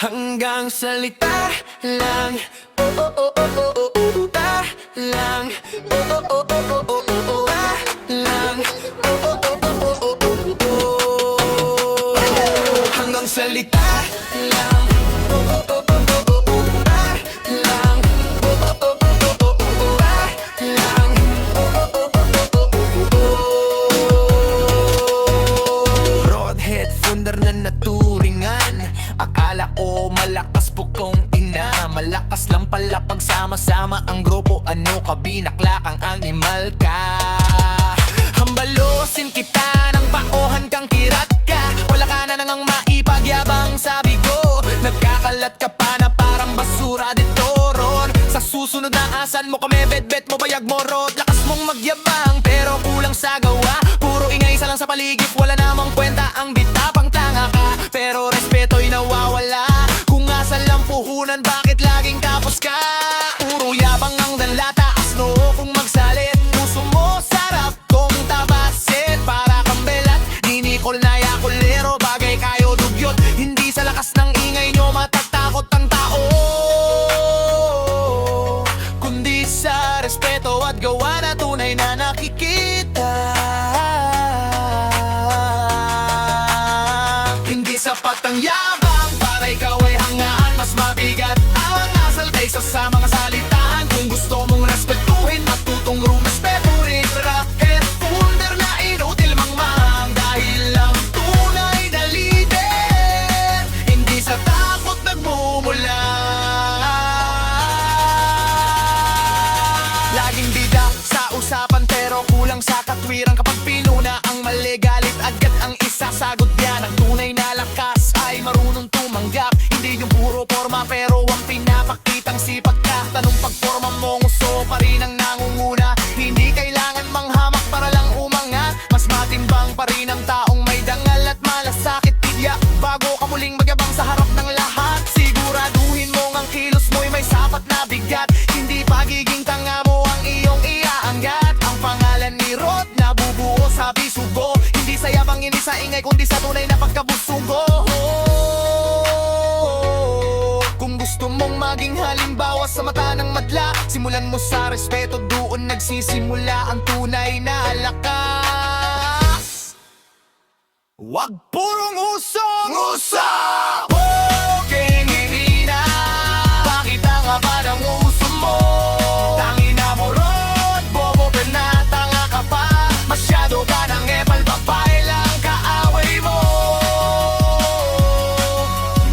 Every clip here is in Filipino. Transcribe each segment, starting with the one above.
Hanggang salita lang. Oh oh oh oh oh oh oh ta lang. Oh oh oh oh oh oh oh oh ta lang. Oh oh oh oh oh oh oh oh. Hanggang salita lang. Oh oh oh oh oh oh oh ta lang. Oh oh oh oh oh oh oh ta lang. Oh oh oh oh oh oh oh. Broadhead funder na naturingan. Akala ko malakas po kong ina. Malakas lang pala pagsama-sama ang grupo. Ano ka, binaklakang animal ka. Hambalosin kita ng pauhan kang kirat ka. Wala ka na nangang maipagyabang sabi ko. Nagkakalat ka pa na parang basura dito ron. Sa susunod na asan mo kami, bet-bet mo, bayag mo rod. Lakas mong magyabang pero kulang sa gawa. Puro ingay sa lang sa paligid, wala namang kwenta ang bitapang tanga ka. Pero respeto'y nawawala. Kung asan lang puhunan, bakit laging tapos ka? Puro yabang ang danla, taas noo kung magsalit. Puso mo sarap kong tabasin. Para kang belat, di Nicole na yakulero. Bagay kayo dugyot, hindi sa lakas ng ingay nyo matatakot ang tao, kundi sa respeto at gawa na tunay na nakikita. Hindi sapat ang yabang para ikaw ay hangaan. Mas mabigat ang asal kaysa sa mga salitaan. Kung gusto mong respetuhin, matutong rumespeto rin. Rockhead folder na inutil mangmang. Dahil lang tunay na leader, hindi sa takot nagmumula. Laging bida sa usapan pero kulang sa katwiran. Kapag pinuna ang mali, galit agad ang isasagot niya. Ang tunay na lakas ay marunong tumanggap. Hindi yung puro forma pero ang pinapakitang sipag ka. Tanong pagporma mo, nguso pa rin ang nangunguna. Hindi kailangan manghamak para lang umangat. Mas matimbang pa rin ang taong may dangal at malasakit tidya. Bago ka muling magyabang sa harap ng lahat, siguraduhin mong ang kilos mo'y may sapat na bigat. Hindi pagiging tanga mo ang iyong iaanggat. Ang pangalan ni Rod na bubuo sa bisugo. Hindi sa yabang, hindi sa ingay, kundi sa tunay na pagkabusugo. Kung gusto mong maging halimbawa sa mata ng madla, simulan mo sa respeto, doon nagsisimula ang tunay na lakas. Wag purong usong-usap! Okay, nginina, pakita nga ba ng uso mo? Tangina mo, Rod, bobo pinatanga ka pa. Masyado ka ng epal, babae lang kaaway mo.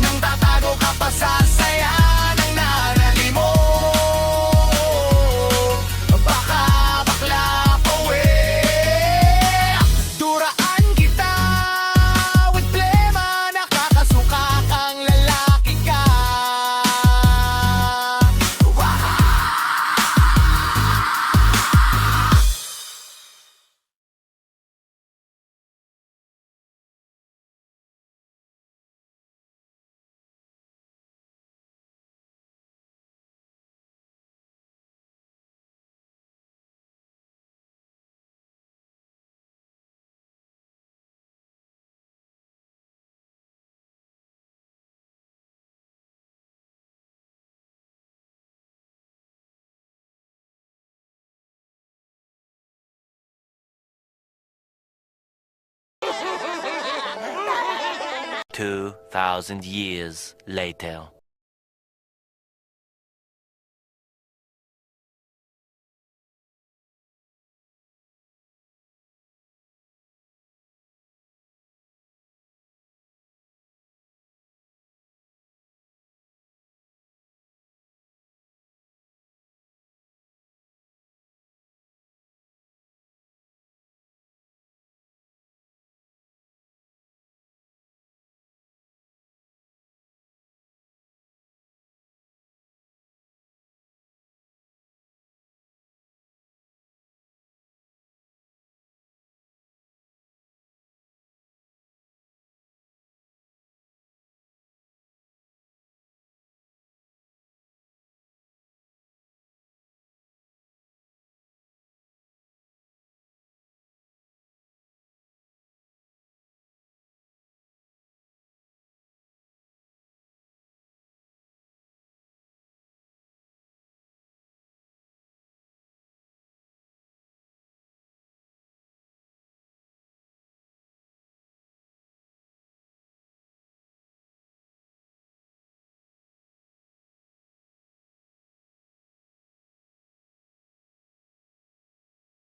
Nang tatago ka pa sa saya ng narali mo. Baka bakla po duraan kita with plema. Nakakasuka kang lalaki ka. Two 2,000 years later.